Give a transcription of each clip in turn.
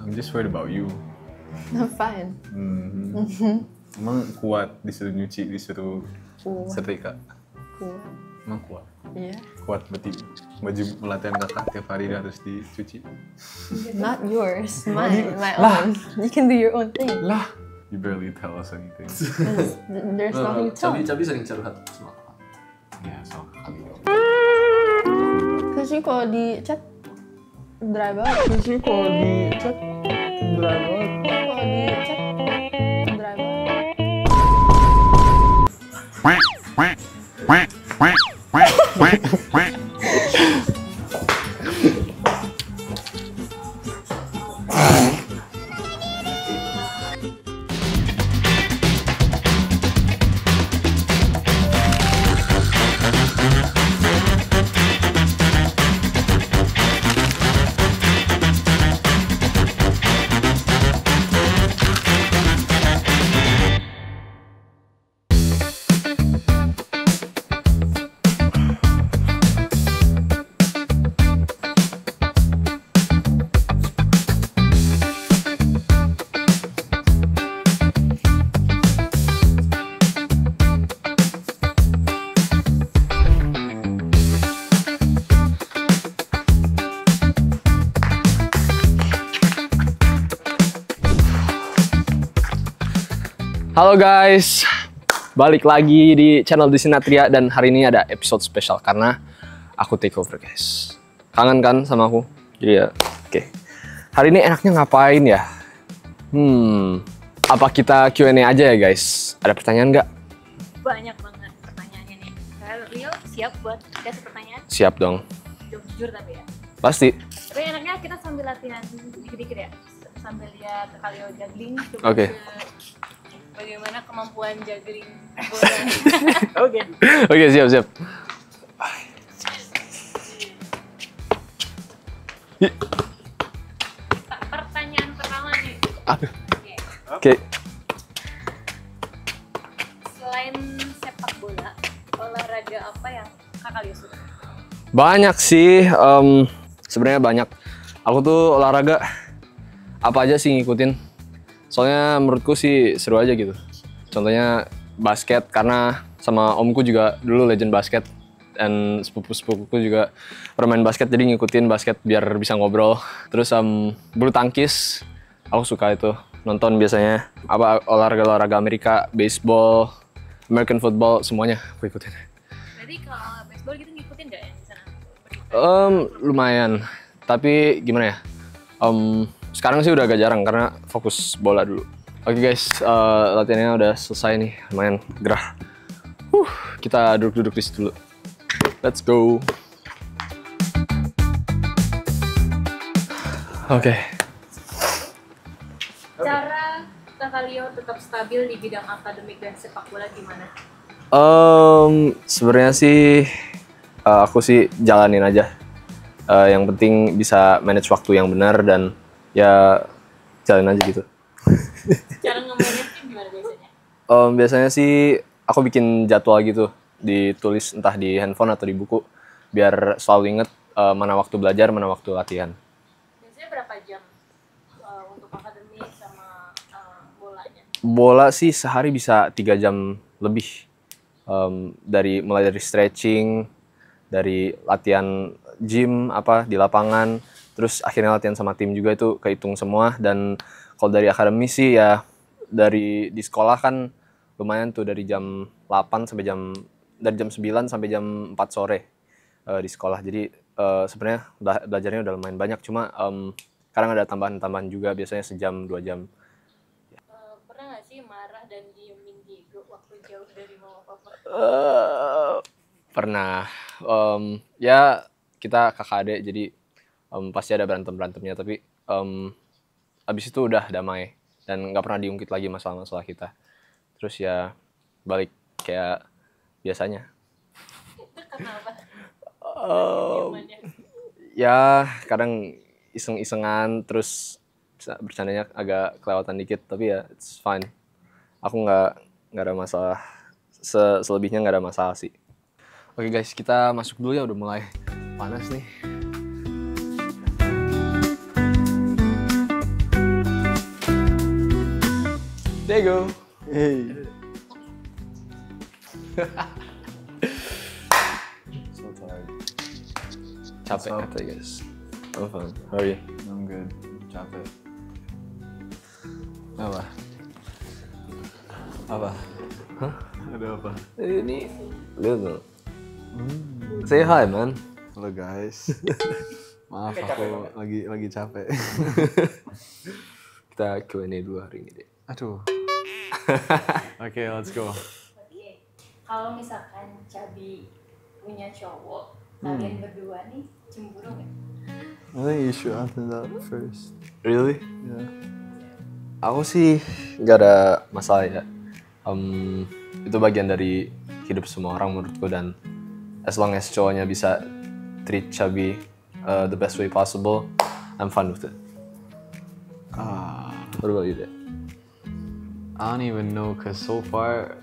I'm just worried about you. I'm fine. Emang kuat disuruh nyuci, disuruh setrika? Kuat. Emang kuat? Iya. Kuat berarti baju pelatihan kakak tiap hari harus dicuci? Not yours, mine, my own. You can do your own thing. Lah, you barely tell us anything. There's nothing to tell. Cabi sering curhat sama kakak. Ya, soal kali. Terus kalau di chat dry banget. Terus kalau di chat dry banget. Kalau di chat dry banget. Halo guys, balik lagi di channel Disinatria dan hari ini ada episode spesial karena aku take over guys. Kangen kan sama aku? Jadi ya, oke. Hari ini enaknya ngapain ya? Apa kita Q&A aja ya guys? Ada pertanyaan nggak? Banyak banget pertanyaannya nih. Rio siap buat kasih pertanyaan? Siap dong. Jujur tapi ya. Pasti. Tapi enaknya kita sambil latihan dikit-dikit ya. Sambil lihat Kalio juggling. Oke. Bagaimana kemampuan juggling bola. Oke. Oke, siap. Pertanyaan pertama nih. Oke. Selain sepak bola, olahraga apa yang Kakak Lio suka? Banyak sih, sebenarnya banyak. Aku tuh olahraga apa aja sih ngikutin. Soalnya menurutku sih seru aja gitu. Contohnya basket, karena sama omku juga dulu legend basket. Dan sepupu-sepupuku juga bermain basket, jadi ngikutin basket biar bisa ngobrol. Terus bulu tangkis, aku suka itu. Nonton biasanya apa olahraga Amerika, baseball, American football, semuanya aku ikutin. Jadi kalau baseball gitu ngikutin nggak yang di sana? Lumayan, tapi gimana ya? Sekarang sih udah agak jarang karena fokus bola dulu. Oke guys, latihannya udah selesai nih, lumayan gerah. Kita duduk-duduk di situ dulu. Let's go. Oke. Cara Kakak Lio tetap stabil di bidang akademik dan sepak bola gimana? Sebenarnya sih aku sih jalanin aja. Yang penting bisa manage waktu yang benar dan ya jalan aja gitu. Cara nge-manage gimana biasanya? Biasanya sih aku bikin jadwal gitu, ditulis entah di handphone atau di buku, biar selalu inget mana waktu belajar, mana waktu latihan. Biasanya berapa jam untuk akademik sama bolanya? Bola sih sehari bisa 3 jam lebih. Mulai dari stretching, dari latihan gym di lapangan, terus akhirnya latihan sama tim juga, itu kehitung semua. Dan kalau dari akademi sih ya di sekolah kan lumayan tuh, dari jam 8 sampai dari jam 9 sampai jam 4 sore di sekolah. Jadi sebenarnya belajarnya udah lumayan banyak, cuma kadang ada tambahan-tambahan juga, biasanya sejam 2 jam. Pernah nggak sih marah dan diemin Diego waktu jauh dari mama papa? Pernah. Ya kita kakak adik, jadi pasti ada berantem-berantemnya, tapi abis itu udah damai dan nggak pernah diungkit lagi masalah-masalah kita. Terus ya balik kayak biasanya. Kenapa? Ya kadang iseng-isengan, terus bercandanya agak kelewatan dikit, tapi ya it's fine. Aku nggak ada masalah. Selebihnya nggak ada masalah sih. Oke guys, kita masuk dulu ya, udah mulai panas nih. Diego. Hey. So tired. Capek So- kata guys. I'm fine. How are you? I'm good. Capek. Apa? Apa? Hah? Ada apa? Ini lihat dong. Say hi man. Halo guys. Maaf aku lagi capek. Kita Q&A dulu hari ini deh. Aduh. Oke, let's go. Oke, kalau misalkan Cabi punya cowok, kalian berdua nih cemburu nggak? I think you should answer that first. Really? Yeah. Aku sih nggak ada masalah ya. Itu bagian dari hidup semua orang menurutku, dan as long as cowoknya bisa treat Chubby the best way possible, I'm fine with it. What about you, Dad? I don't even know, cause so far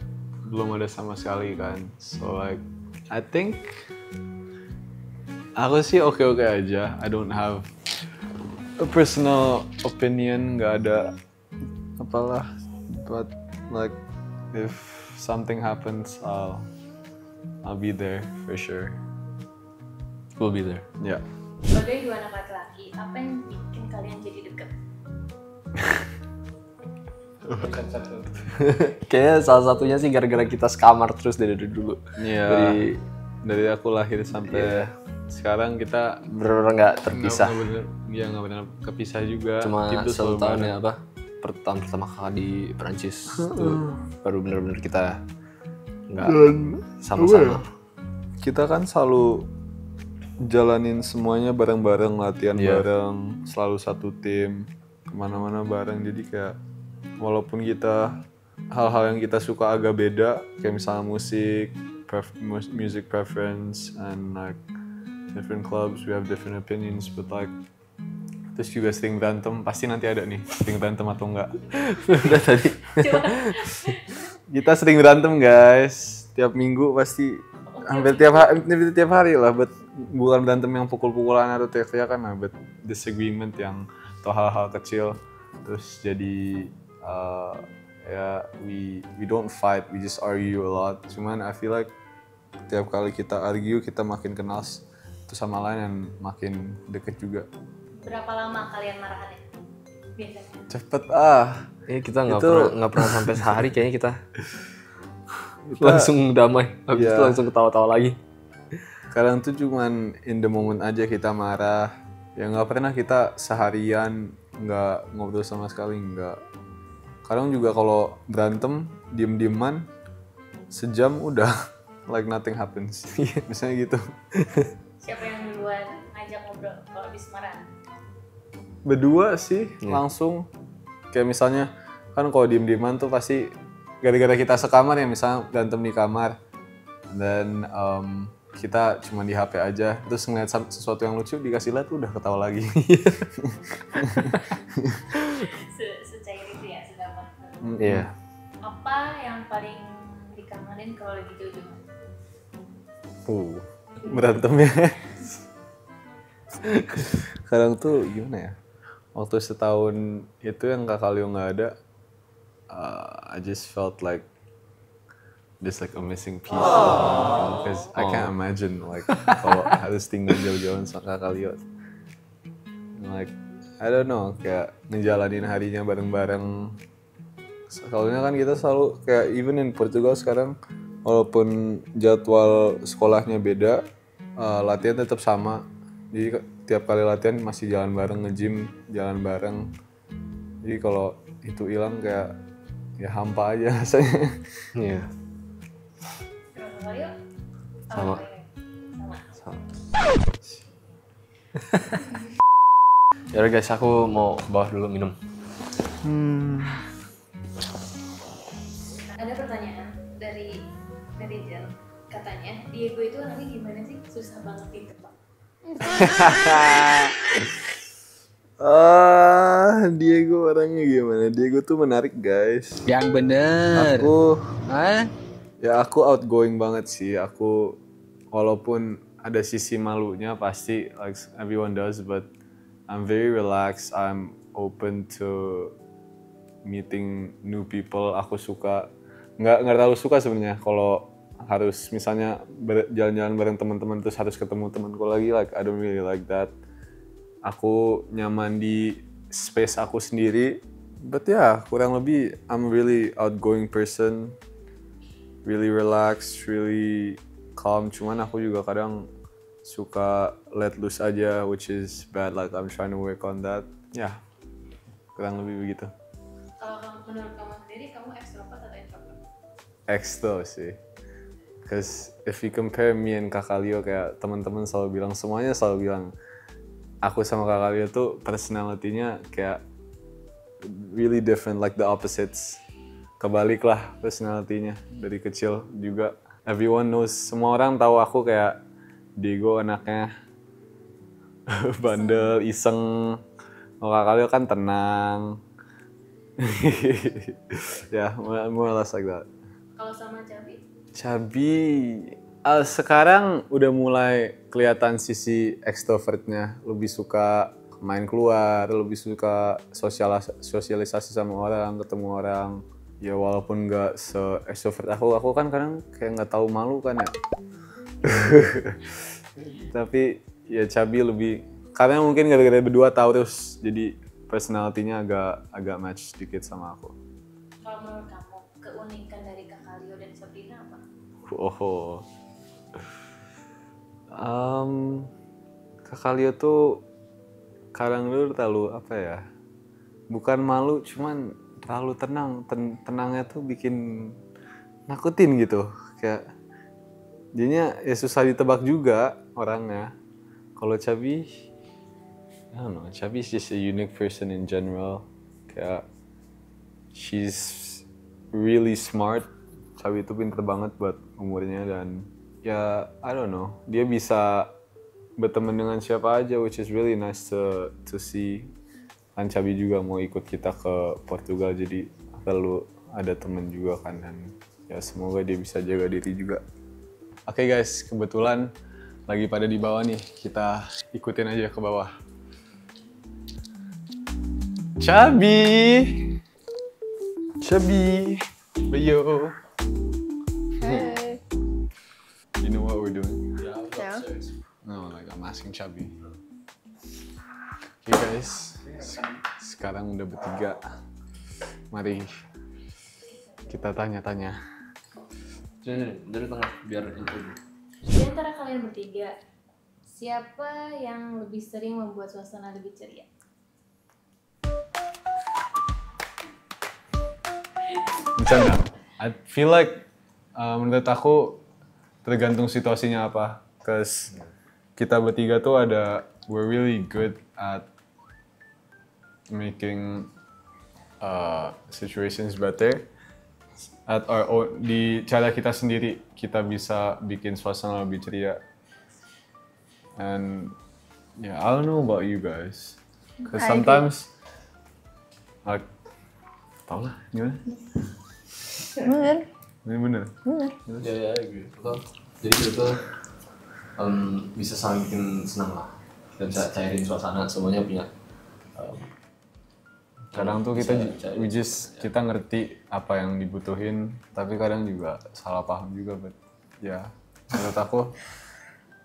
belum ada sama sekali kan. So like, I think aku sih oke-oke aja. I don't have a personal opinion, nggak ada apalah. But like, if something happens, I'll be there for sure. We'll be there. Yeah. Sebagai dua anak laki-laki, apa yang bikin kalian jadi deket? Kayaknya salah satunya sih gara-gara kita sekamar terus dari dulu. Iya. Dari aku lahir sampai sekarang kita Bener-bener nggak terpisah. nggak benar kepisah juga. Cuma Itu satu selalu tahun bareng. ya apa? Tahun pertama kakak di Perancis tuh baru bener-bener kita nggak sama-sama. Kita kan selalu jalanin semuanya bareng-bareng, latihan Iya. bareng, selalu satu tim, kemana-mana bareng. Jadi kayak walaupun kita hal-hal yang kita suka agak beda, kayak misalnya musik, music preference, and like different clubs, we have different opinions, but like terus juga sering berantem, pasti nanti ada nih sering berantem atau enggak. Udah tadi. Kita sering berantem guys, tiap minggu pasti hampir tiap hari lah, but bukan berantem yang pukul-pukulan atau teriak-teriakan lah, but disagreement yang atau hal-hal kecil, terus jadi ya we don't fight, we just argue a lot. Cuman I feel like tiap kali kita argue kita makin kenal satu sama lain dan makin deket juga. Berapa lama kalian marahannya? Biasanya. Cepet Kita Itu- nggak pernah sampai sehari kayaknya kita langsung damai. Habis Iya. itu langsung ketawa-tawa lagi. kadang tuh cuman in the moment aja kita marah, ya nggak pernah kita seharian nggak ngobrol sama sekali, nggak. Kadang juga kalau berantem diem-dieman sejam udah like nothing happens. Misalnya gitu. Siapa yang duluan ngajak ngobrol kalau habis marah? Berdua sih langsung, kayak misalnya kan kalau diem-dieman tuh pasti gara-gara kita sekamar ya, misalnya berantem di kamar dan kita cuma di HP aja, terus ngeliat sesuatu yang lucu dikasih lihat udah ketawa lagi. Secair itu ya, segampang. Iya. Apa yang paling dikangenin kalau lagi jauh-jauhan? Berantemnya. Kadang tuh gimana ya, waktu setahun itu yang Kak Leo nggak ada, I just felt like there's like a missing piece, because I can't imagine like kalau harus tinggal jauh-jauhan sama Kak Leo. Like I don't know, kayak ngejalanin harinya bareng-bareng. Soalnya kan kita selalu kayak even in Portugal sekarang, walaupun jadwal sekolahnya beda, latihan tetap sama. Jadi tiap kali latihan masih jalan bareng, nge-gym jalan bareng. Jadi kalau itu hilang kayak ya hampa aja rasanya. Iya. Terus kali yuk? Sama. Sama. Yaudah guys, aku mau ke bawah dulu minum. Ada pertanyaan dari netizen, katanya Diego itu orangnya gimana sih? Susah banget ditebak. Diego orangnya gimana? Diego tuh menarik guys. Yang bener. Aku outgoing banget sih. Aku walaupun ada sisi malunya pasti, like everyone does, but I'm very relaxed. I'm open to meeting new people. Aku suka nggak terlalu suka sebenarnya kalau harus misalnya jalan-jalan bareng teman-teman terus harus ketemu temanku lagi, like I don't really like that. Aku nyaman di space aku sendiri. But yeah, kurang lebih I'm a really outgoing person, really relaxed, really calm. Cuman aku juga kadang suka let loose aja, which is bad. Like I'm trying to work on that. Ya, kurang lebih begitu. Kalau menurut kamu sendiri, kamu extrovert atau introvert? Extro sih. Cause if you compare me and Kakak Leo, kayak teman-teman selalu bilang, semuanya selalu bilang aku sama Kakak Leo tuh personality-nya kayak really different, like the opposites. Kebalik lah personality-nya dari kecil juga. Everyone knows, semua orang tahu aku kayak Diego anaknya bandel, iseng. Kalau Kakak Leo kan tenang. Ya, more or less like that. Kalau sama Cabi? Cabi, sekarang udah mulai kelihatan sisi extrovertnya. Lebih suka main keluar, lebih suka sosialisasi sama orang, ketemu orang. Ya walaupun nggak se-extrovert aku kan kadang kayak nggak tahu malu kan ya. Tapi ya Cabi lebih, karena mungkin gara-gara berdua tahu terus, jadi personality-nya agak match sedikit sama aku. Kalau menurut kamu, keunikan dari Kakak Leo dan Sabrina apa? Oh, Kakak Leo tuh kadang dulu terlalu apa ya? Bukan malu, cuman terlalu tenang. Tenangnya tuh bikin nakutin gitu. Kayak jadinya ya susah ditebak juga orangnya. Kalau Cabi, I don't know. Cabi is just a unique person in general. Kayak she's really smart. Cabi itu pinter banget buat umurnya dan ya I don't know. Dia bisa berteman dengan siapa aja, which is really nice to see. Kan Cabi juga mau ikut kita ke Portugal, jadi perlu ada teman juga kan, dan ya semoga dia bisa jaga diri juga. Oke guys, kebetulan lagi pada di bawah nih, kita ikutin aja ke bawah. Cabi, Bayo. Hey. You know what we're doing? Yeah. No, like I'm asking Cabi. Okay guys, sekarang udah bertiga. Mari kita tanya-tanya. Dari tengah biar itu. Di antara kalian bertiga, siapa yang lebih sering membuat suasana lebih ceria? Bercanda. I feel like menurut aku tergantung situasinya apa. Cause kita bertiga tuh we're really good at making situations better. At our own, di cara kita sendiri, kita bisa bikin suasana lebih ceria. And yeah, I don't know about you guys. Cause I sometimes, like, tau lah, gimana? Bener. Ya gitu. Jadi kita bisa saling bikin senang lah. Kita bisa cairin suasana, semuanya punya. Kadang tuh kita ngerti apa yang dibutuhin, tapi kadang juga salah paham juga, but ya menurut aku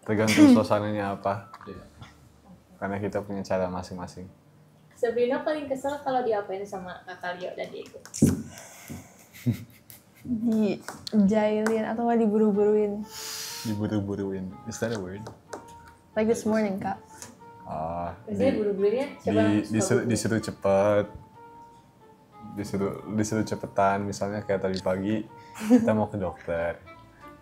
tergantung suasananya apa. Karena kita punya cara masing-masing. Sabrina paling kesel kalau diapain sama Kakak Leo dan Diego. Dijailin atau nggak diburu-buruin. Diburu-buruin, is that a word? Like this morning, Kak. Biasanya buru-burunya siapa yang suka Disuruh cepat, disuruh cepetan. Misalnya kayak tadi pagi kita mau ke dokter,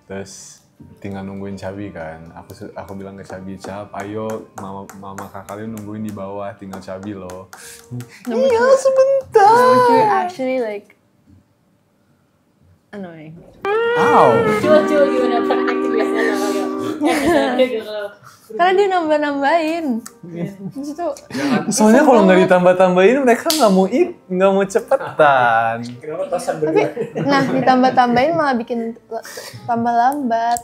terus tinggal nungguin Cabi kan. Aku bilang ke Cabi, Cap, ayo mama kakak kalian nungguin di bawah, tinggal Cabi loh. Iya sebentar. But you're actually like annoying. Ow. Coba gimana praktek biasanya Kakak Leo? Karena dia nambah-nambahin. Terus itu Soalnya kalau nggak ditambah-tambahin mereka nggak mau cepetan. tapi ditambah-tambahin malah bikin tambah lambat.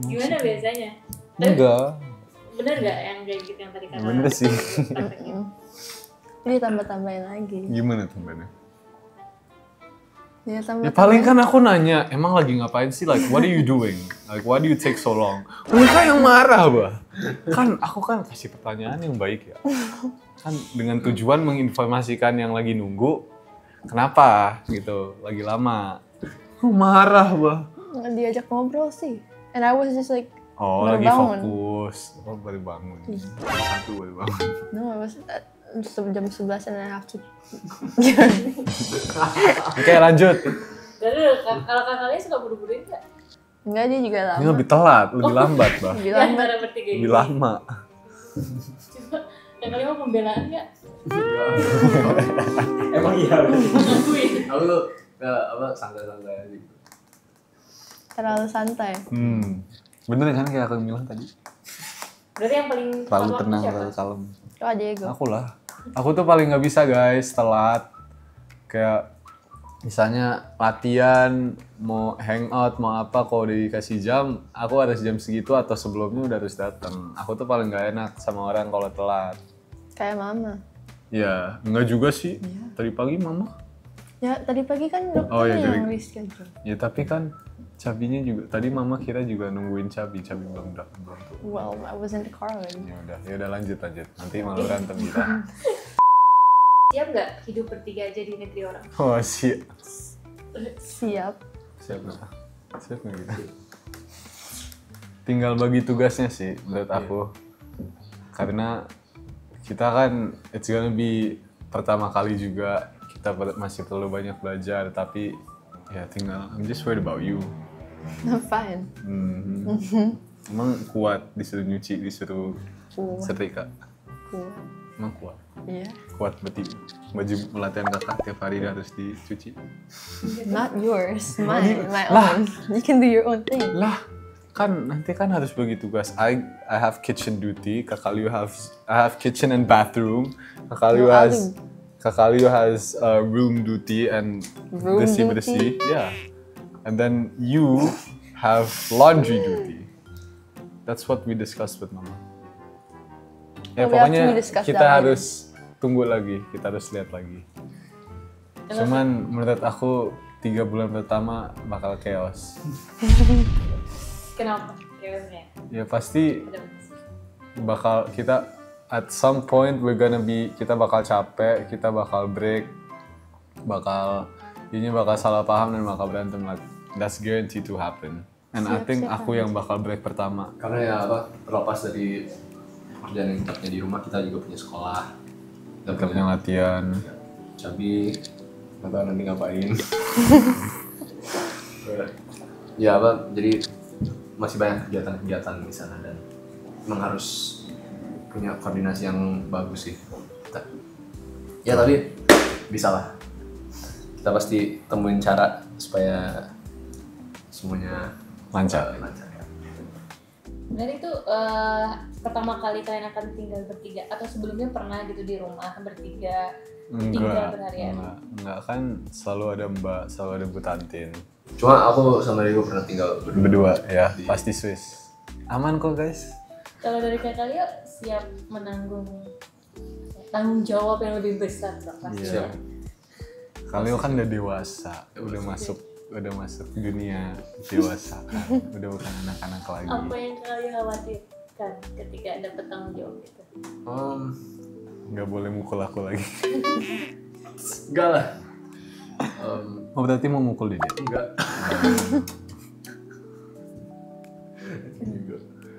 Gimana biasanya? Enggak. Bener gak yang kayak gitu yang tadi kata? Bener sih. prakteknya? Dia tambah-tambahin lagi. Gimana temennya? Dia Ya tambah. paling kan aku nanya, emang lagi ngapain sih? Like, what are you doing? Like, why do you take so long? Mereka yang marah, bah. Kan aku kan kasih pertanyaan yang baik ya. Kan dengan tujuan menginformasikan yang lagi nunggu, kenapa gitu, lagi lama. Aku marah, bah. Nggak diajak ngobrol sih. And I was just like, Oh, baru lagi bangun. fokus. Oh, baru bangun. Satu baru bangun. No, I was at jam 11 and I have to. Oke, lanjut. Jadi kalau kakaknya suka buru-buruin nggak? Enggak, dia juga Ini lama. lebih telat, lebih lambat, bah. Lebih Di lambat. antara bertiga Lebih ini. lama. Coba kakaknya mau pembelaan nggak? Emang iya. Ngakuin. Aku tuh santai-santai aja gitu. Terlalu santai. Bener kan kayak aku bilang tadi? Berarti yang paling Terlalu tepat tenang, siapa? terlalu kalem. Oh, Diego. Aku lah. Aku tuh paling nggak bisa guys, telat. Kayak misalnya latihan, mau hangout, mau apa, kalau udah dikasih jam, aku harus jam segitu atau sebelumnya udah harus datang. Aku tuh paling nggak enak sama orang kalau telat. Kayak mama. Ya, enggak juga sih. Tadi pagi mama. Ya, tadi pagi kan dokternya Oh, iya, yang jadi- reschedule. Ya tapi kan cabinya juga. Tadi mama kira juga nungguin cabi belum datang. Well, I was in the car already. Ya udah lanjut. Nanti malah berantem kita. Siap nggak hidup bertiga aja di negeri orang? Oh siap. Siap. Siap nggak? Siap nggak kita? Tinggal bagi tugasnya sih menurut aku. Karena kita kan it's gonna be pertama kali juga, kita masih perlu banyak belajar, tapi ya tinggal I'm just worried about you. I'm fine. Emang kuat disuruh nyuci, disuruh Kuat. setrika? Kuat. Emang kuat? Iya. Kuat berarti baju pelatihan kakak tiap hari harus dicuci? Not yours, mine, my own. You can do your own thing. Lah, kan nanti kan harus bagi tugas. I have kitchen duty, kakak Liu I have kitchen and bathroom. Kakak Liu No, has room duty and Room bersih. Yeah. And then you have laundry duty. That's what we discussed with mama. Ya Oh, we have to pokoknya discuss kita that later. harus tunggu lagi, kita harus lihat lagi. Cuman menurut aku 3 bulan pertama bakal chaos. Kenapa? Chaosnya? Ya pasti Ada bakal kita at some point kita bakal capek, kita bakal break, ini bakal salah paham dan bakal berantem lagi. That's guaranteed to happen. And I think aku yang bakal break pertama. Karena ya terlepas dari pekerjaan yang tetapnya di rumah, kita juga punya sekolah. Kita Kita punya latihan. cabi, nggak tahu nanti ngapain. Ya jadi masih banyak kegiatan-kegiatan di sana dan memang harus punya koordinasi yang bagus sih. Ya tapi bisa lah. Kita pasti temuin cara supaya semuanya Lancar. ya. Dan itu pertama kali kalian akan tinggal bertiga atau sebelumnya pernah gitu di rumah bertiga tinggal berharian? Enggak kan selalu ada Mbak, selalu ada Bu Tantin. Cuma aku sama Diego pernah tinggal Berdua ya, pasti Swiss. Aman kok guys. Kalau dari kakak Leo siap menanggung tanggung jawab yang lebih besar dong pasti. Iya. Kalian kan udah dewasa, udah masuk dunia dewasa kan. Udah bukan anak-anak lagi. Apa yang kalian khawatirkan ketika dapat tanggung jawab itu? Nggak boleh mukul aku lagi. enggak lah. Oh berarti mau mukul dia? Enggak.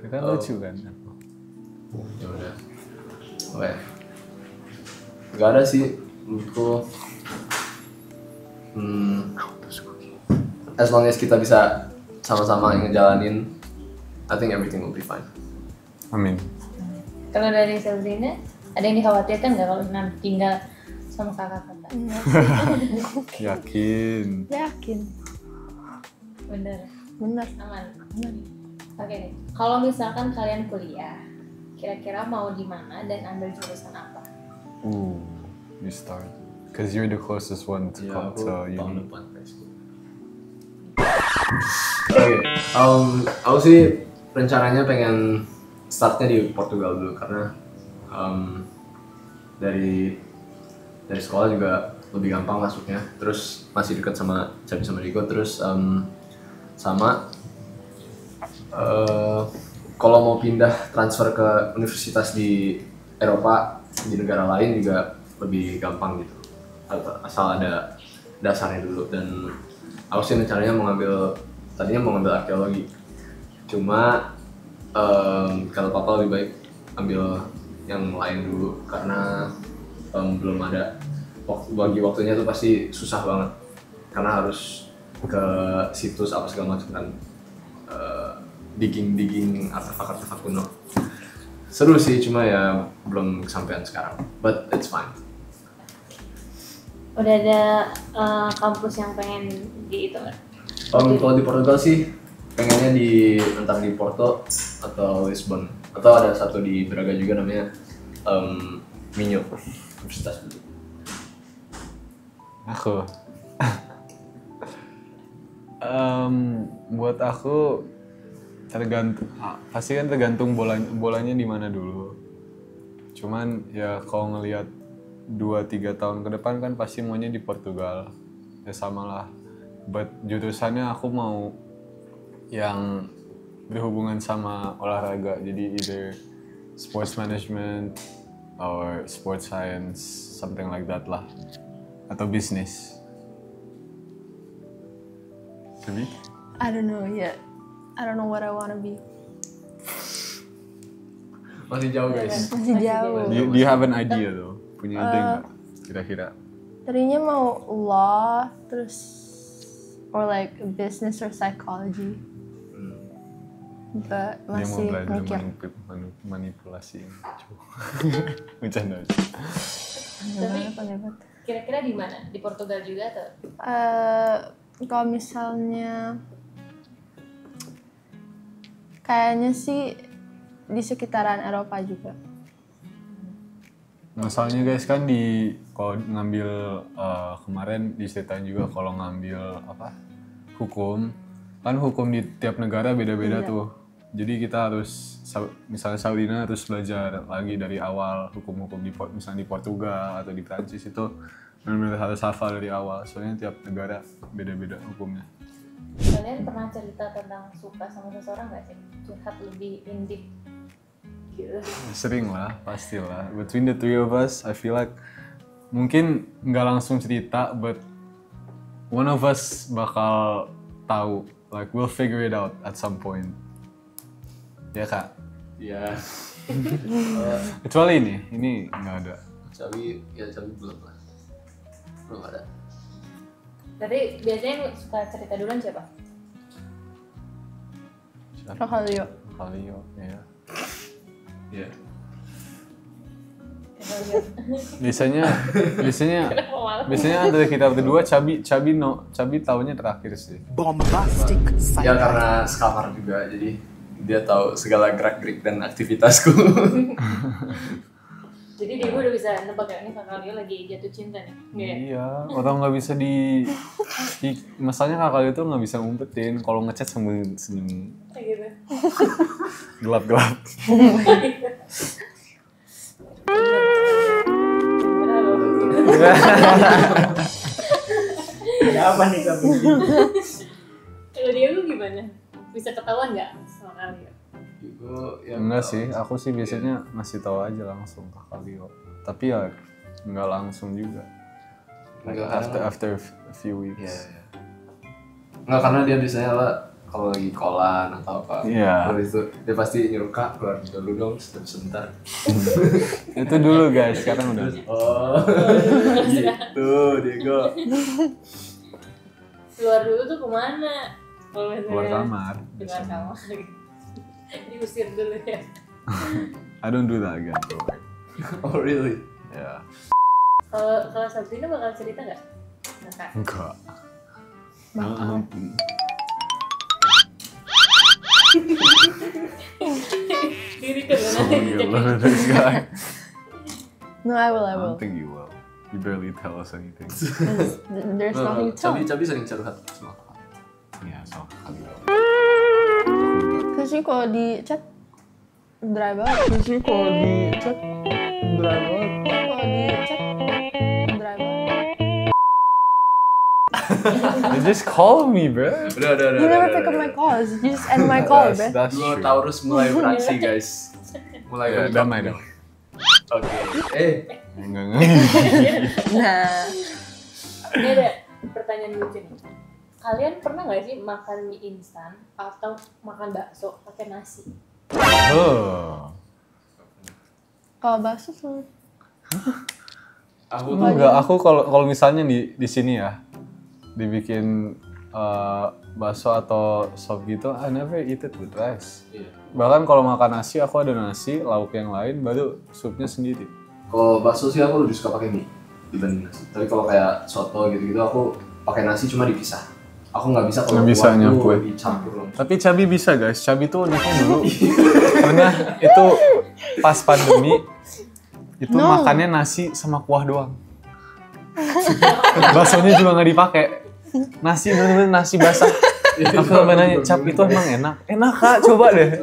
Itu kan lucu kan? Ya udah. Oke. Enggak ada sih menurutku. As long as kita bisa sama-sama ngejalanin, I think everything will be fine. Amin. Kalau dari Sabrina, ada yang dikhawatirkan nggak kalau nanti tinggal sama kakak-kakak? Yakin. Yakin. Bener, Bener. aman. Oke deh. Kalau misalkan kalian kuliah, kira-kira mau di mana dan ambil jurusan apa? You start. Cause you're the closest one to come to tahun uni. depan high school. Oke, aku sih rencananya pengen startnya di Portugal dulu karena dari dari sekolah juga lebih gampang masuknya. Terus masih dekat sama Cabi sama Rico. Terus sama kalau mau pindah transfer ke universitas di Eropa di negara lain juga lebih gampang gitu, asal ada dasarnya dulu. Dan aku sih rencananya tadinya mau ngambil arkeologi, cuma kalau papa lebih baik ambil yang lain dulu karena belum ada bagi waktunya tuh pasti susah banget karena harus ke situs apa segala macam kan, digging artefak kuno. Seru sih, cuma ya belum kesampaian sekarang, but it's fine. Udah ada kampus yang pengen di itu nggak? Kalau di Portugal sih pengennya antara di Porto atau Lisbon, atau ada satu di Braga juga namanya Minho Universitas. Aku buat aku pasti kan tergantung bolanya di mana dulu. Cuman ya kalau ngelihat 2-3 tahun ke depan kan pasti maunya di Portugal. Ya samalah. But jurusannya aku mau yang berhubungan sama olahraga. Jadi either sports management or sports science, something like that lah. Atau bisnis. Tapi? I don't know yet. I don't know what I want to be. Masih jauh guys. Masih jauh. Do you have an idea though? Punya ide nggak? Kira-kira? Tadinya mau law, terus or like business or psychology. But Dia mau masih belajar mikir. manipulasi. Bercanda. Tapi kira-kira di mana? Di Portugal juga atau? Kalau misalnya kayaknya sih di sekitaran Eropa juga. Masalahnya guys kan kalau ngambil kemarin diceritain juga kalau ngambil hukum kan hukum di tiap negara beda-beda tuh. Jadi kita harus misalnya Saudina harus belajar lagi dari awal hukum-hukum misalnya di Portugal atau di Prancis itu benar-benar harus hafal dari awal. Soalnya tiap negara beda-beda hukumnya. Kalian pernah cerita tentang suka sama seseorang nggak sih? Curhat lebih in-deep gitu. Sering lah, pastilah. Between the three of us, I feel like mungkin nggak langsung cerita, but one of us bakal tahu. Like we'll figure it out at some point. Ya kak? Iya. Kecuali ini nggak ada. Cabi belum lah. Belum ada. Tapi biasanya suka cerita duluan siapa? Rohalio. Kalio, ya. Iya. Biasanya antara kita berdua Cabi taunya terakhir sih. Bombastic Ya karena sekamar juga, jadi dia tahu segala gerak-gerik dan aktivitasku. Jadi dia udah bisa nebak ya, ini kakak Leo lagi jatuh cinta nih. Nggak ya? Iya, orang nggak bisa masalahnya kakak Leo tuh nggak bisa ngumpetin. Kalau ngechat sambil senyum Kayak gitu. gelap-gelap. Apa nih kamu? Kalau dia lu gimana? Bisa ketahuan nggak sama kalian? Enggak sih, aku sih biasanya ngasih tahu aja langsung ke Kalio. Tapi ya nggak langsung juga. Like after a few weeks. Iya. Nggak, karena dia biasanya lah kalau lagi kolan atau apa. Iya. Habis itu dia pasti nyuruh Kak keluar dulu dong sebentar. Itu dulu guys, sekarang udah. Oh. Gitu, Diego. Keluar dulu tuh kemana? Kalau misalnya Keluar kamar. Keluar kamar. Diusir dulu ya. I don't do that again. Oh really? Ya. Kalau Sabrina bakal cerita nggak? Nggak. Enggak. Diri ke So you love this guy. No, I I will. don't think you will. You barely tell us anything. There's nothing to tell. Cabi sering curhat sama Kak. Ya, so Kalio. Terus sih kalau di chat dry banget. Terus sih kalau di chat dry banget. Kalau di chat dry You just call me, bro. Udah. You never pick up my calls. You just end my call, bro. That's Dua true. Taurus mulai beraksi guys. Mulai Ya, bentrok. damai dong. Oke. Enggak. Nah. Ini ada pertanyaan lucu nih. Kalian pernah nggak sih makan mie instan atau makan bakso pakai nasi? Oh. Kalau bakso tuh. Aku Enggak, aku kalau misalnya di sini ya dibikin bakso atau sop gitu, I never eat it with rice. Iya. Bahkan kalau makan nasi, aku ada nasi, lauk yang lain, baru supnya sendiri. Kalau bakso sih aku lebih suka pakai mie dibanding nasi. Tapi kalau kayak soto gitu-gitu aku pakai nasi cuma dipisah. Aku nggak bisa kalau Nggak bisa kuah tuh nyampur. dicampur loh. Tapi Cabi bisa guys, Cabi tuh uniknya dulu pernah itu pas pandemi itu makannya nasi sama kuah doang. Baksonya juga nggak dipakai. Nasi bener-bener nasi basah. Aku sampai nanya, Cap itu emang enak? Enak Kak, coba deh.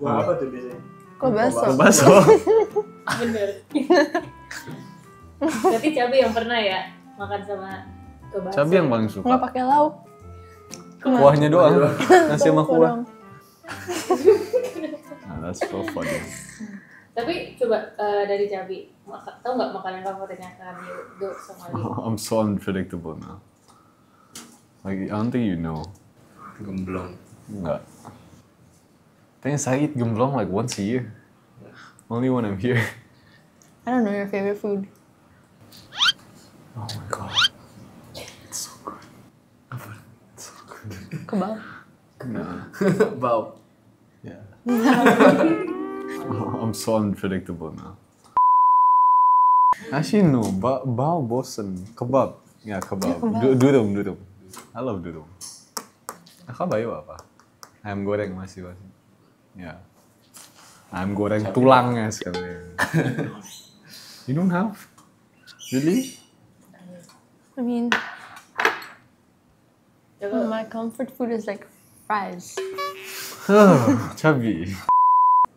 Wah, apa tuh biasanya? Kok bakso? Bakso. Bener. Berarti Cabe yang pernah ya makan sama ke bakso. Cabi yang paling suka. Nggak pakai lauk. Kuahnya doang. Nasi sama kuah. Kurang. Nah, that's so funny. Tapi coba dari Cabi, tahu nggak makanan favoritnya Kak Do sama Lia? I'm so unpredictable now. Like, I don't think you know. Gemblong. Enggak. Thing is, I eat gemblong like once a year. Only when I'm here. I don't know your favorite food. Oh my god. It's so good. It's so good. Kebab. Nah. Bau. Yeah. I'm so unpredictable now. Actually no, bao bosen. Kebab. Ya kebab. Durum. I love durum. Kabayo apa? Ayam goreng masih. Ya. Ayam goreng tulangnya sekali. You don't have? Really? I mean, Coba my comfort food is like fries. Cabi.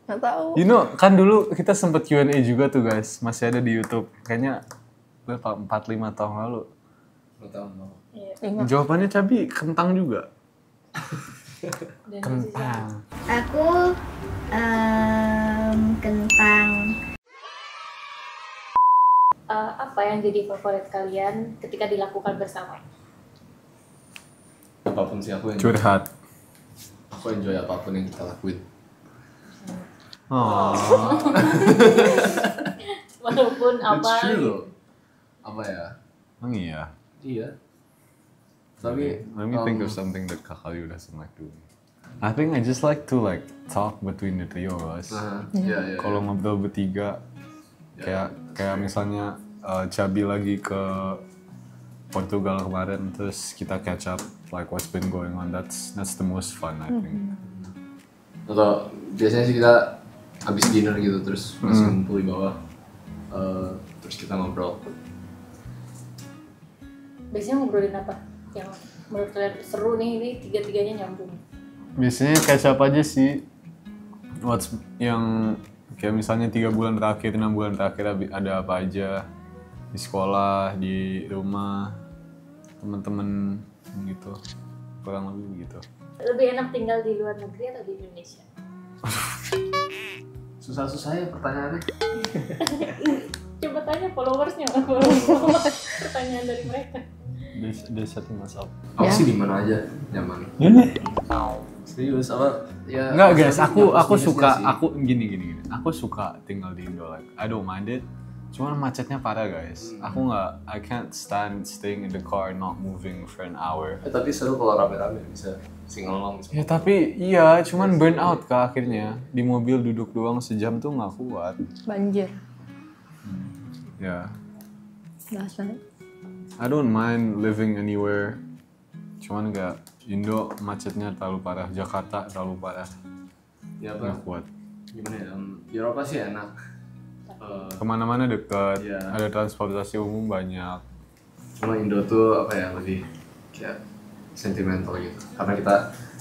Nggak tahu. You know, kan dulu kita sempet Q&A juga tuh guys. Masih ada di YouTube. Kayaknya berapa? 4-5 tahun lalu. Nggak tahu mau. Ingat. Jawabannya Cabi kentang juga. dan Kentang. Aku kentang. apa yang jadi favorit kalian ketika dilakukan bersama? Apapun sih aku enjoy. Curhat. Aku enjoy apapun yang kita lakuin. Oh. Walaupun apa? It's true loh. Apa ya? Emang iya. Iya. Tapi Let me think of something that Kakayu doesn't like doing. I think I just like to like talk between the three of us. Iya. Kalau ngobrol bertiga, kayak misalnya Cabi lagi ke Portugal kemarin, terus kita catch up like what's been going on. That's the most fun I think. Atau biasanya sih kita habis dinner gitu terus masih ngumpul di bawah. Terus kita ngobrol. Biasanya ngobrolin apa? Yang menurut kalian seru nih, ini tiga-tiganya nyambung. Biasanya catch up aja sih. What's yang kayak misalnya 3 bulan terakhir, 6 bulan terakhir ada apa aja di sekolah, di rumah, teman-teman gitu. Kurang lebih begitu. Lebih enak tinggal di luar negeri atau di Indonesia? Susah-susah ya pertanyaannya. Coba tanya followersnya, pertanyaan dari mereka. Dia setting us up. Aku sih di mana aja nyaman. Ini? Serius apa? Ya. Enggak guys, maksudnya aku nyambung suka, sih. aku gini. Aku suka tinggal di Indo, like I don't mind it. Cuman macetnya parah guys. Aku nggak, I can't stand staying in the car not moving for an hour. Tapi seru kalau rame-rame bisa singalong. Ya tapi iya, cuman burn out kak akhirnya. Di mobil duduk doang sejam tuh nggak kuat. Banjir. Ya, Last night. I don't mind living anywhere. Cuman kayak Indo macetnya terlalu parah, Jakarta terlalu parah. Ya Nggak apa? kuat. Gimana ya? Di Eropa sih enak. Kemana-mana dekat, Iya. ada transportasi umum banyak. Cuma Indo tuh apa ya lebih kayak sentimental gitu. Karena kita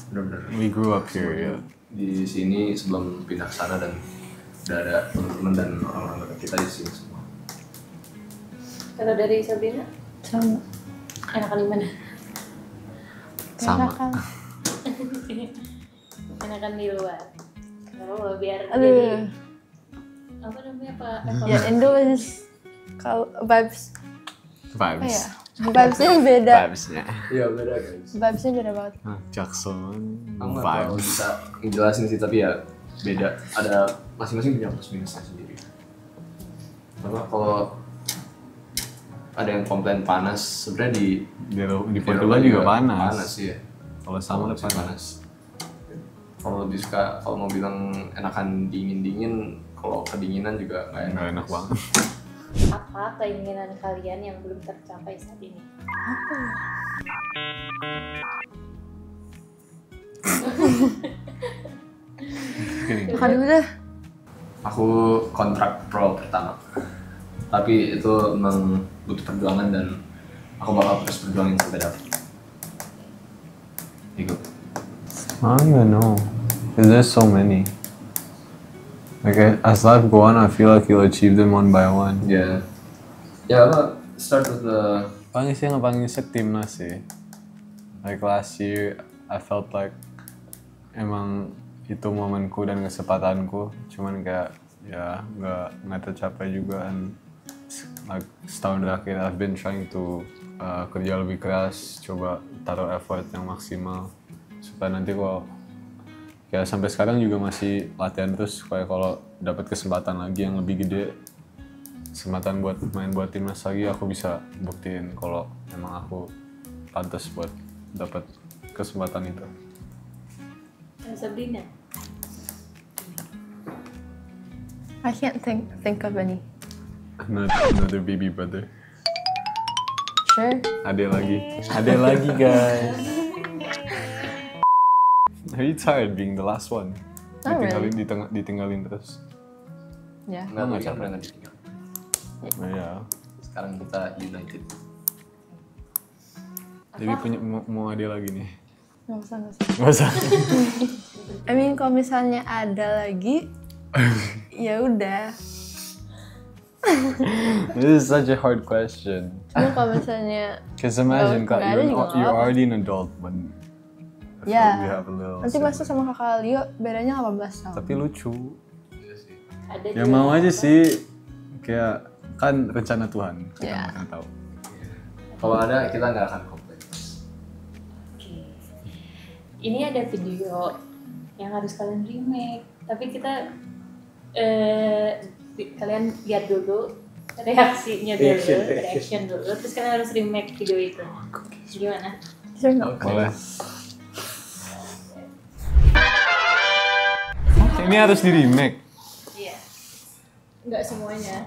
benar-benar We grew up here ya. di sini sebelum pindah ke sana dan udah ada teman-teman dan orang-orang dekat kita di sini semua. Kalau dari Sabrina, Sama. enakan di mana? Sama. Enakan. Enakan di luar. Kalau biar jadi Aduh. apa namanya Pak? Ya Indo is kalau vibes apa Vibes. ya? Vibesnya beda. Vibesnya. Iya beda guys. Vibesnya beda banget. Jackson. Aku nggak terlalu Vibes. bisa ngejelasin sih, tapi ya beda. Ada masing-masing punya plus minusnya sendiri. Karena kalau ada yang komplain panas, sebenarnya Di Portugal juga panas. Panas ya. Kalau sama Lebih lebih panas. panas. Kalau lebih suka, kalau mau bilang enakan dingin-dingin, kalau kedinginan juga nggak enak. Nggak enak banget. Apa keinginan kalian yang belum tercapai saat ini? Makan dulu dah. Aku kontrak pro pertama, tapi itu memang butuh perjuangan dan aku bakal terus perjuangin sampai dapat. Gitu. I don't even know. 'Cause there's so many. Like as life go on, I feel like you'll achieve them one by one. Ya, ya apa? Start with the Paling sih timnas sih. Like last year, I felt like emang itu momenku dan kesempatanku. Cuman kayak ya nggak tercapai juga. And like setahun terakhir, I've been trying to kerja lebih keras, coba taruh effort yang maksimal supaya nanti kalau kayak sampai sekarang juga masih latihan terus, kayak kalau dapat kesempatan lagi yang lebih gede, kesempatan buat main buat timnas lagi, aku bisa buktiin kalau emang aku pantas buat dapat kesempatan itu. Sabrina, I can't think of any. Another baby brother. Sure. Ada lagi guys. Are you tired being the last one? Not Ditinggalin terus. Ya. nggak mau yang pernah ditinggal. Oh ya. Sekarang kita united. Jadi punya mau ada lagi nih. Nggak usah. Nggak usah. I mean kalau misalnya ada lagi, ya udah. This is such a hard question. Cuma kalau misalnya Cause imagine Nggak ada juga nggak you're apa-apa. already an adult when I feel Ya. we have a little. nanti masuk sama kakak Leo bedanya 18 tahun. Tapi lucu. ada Ya juga mau aja apa? sih. Kayak kan rencana Tuhan. Kita Ya. nggak akan tahu. Kalau ada kita nggak akan komplain. Oke. Ini ada video yang harus kalian remake, tapi kita kalian lihat dulu reaksinya dulu, reaction dulu, terus kalian harus remake video itu. Gimana? Sure nggak? Boleh. Ini harus di remake. Iya. Nggak semuanya.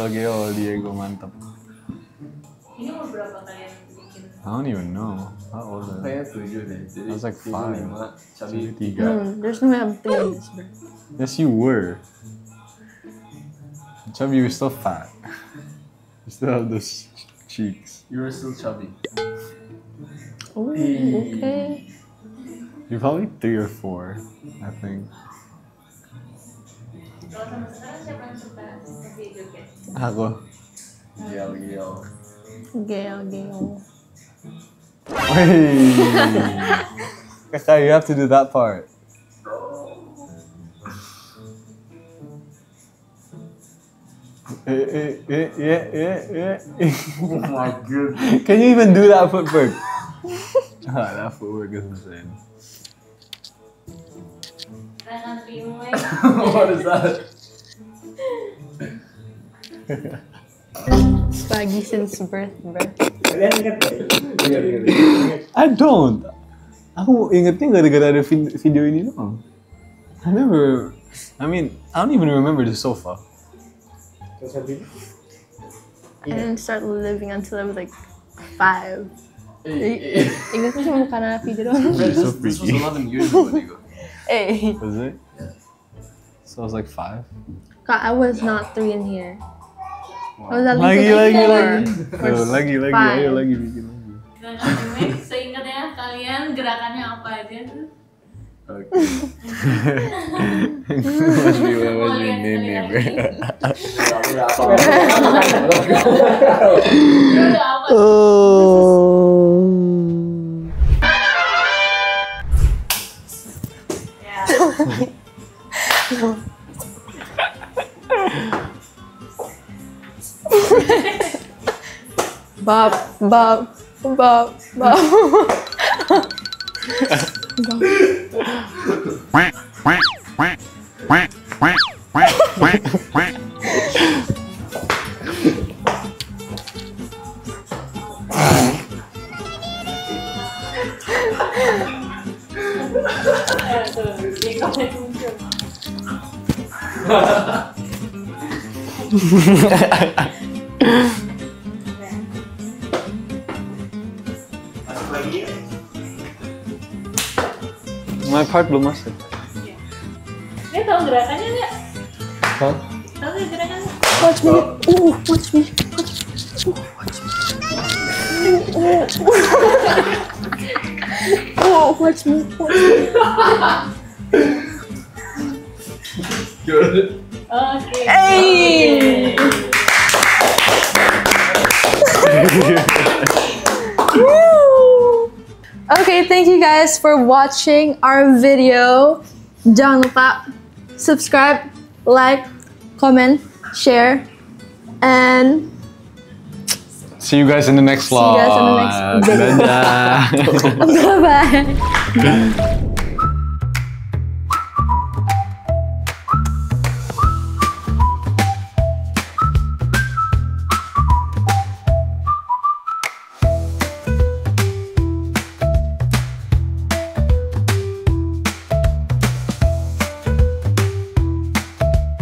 Geol Diego mantap. Ini umur berapa kalian bikin? I don't even know. How old are they? Kayaknya 7 deh. Jadi I was like 5. 5, Cabi 3. There's no way I'm doing this, bro. Yes, you were. Chubby, you're still fat. You still have those cheeks. You were still chubby. Oh, okay. You're probably 3 or 4, I think. Kalau sama sekarang siapa yang suka kasih joget? Aku. Gel. Gail. Hey! Kakak, you have to do that part. Oh my god. Can you even do that footwork? That footwork is insane. Tangan remake. What is that? Spaggy since birth, bro. Kalian ingat ya? I don't. Aku ingetnya gara-gara ada video ini doang. I don't even remember the sofa. Terus habis itu? I didn't start living until I was like 5. Ingatnya cuma karena video doang. This So was freaky. 11 years ago, Diego. Hey, Was it? So I was like 5. God, I was not 3 in here. I was at Lagi, least lagi, like 4. lagi. Tuh, lagi, Five. ayo lagi bikin lagi. Tangan remake, seingatnya kalian gerakannya apa aja tuh? Oke. Must be Mau sekalian ini. Udah apa? Bob. Masuk lagi ya. My part belum masuk. Dia tahu gerakannya nggak? Hah? Tahu nggak gerakannya? Watch me. Watch me. Watch me. Oke. Hey. Woo! Okay, thank you guys for watching our video. Jangan lupa subscribe, like, comment, share, and See you guys in the next see you vlog. guys in the next video. Dadah. Bye-bye.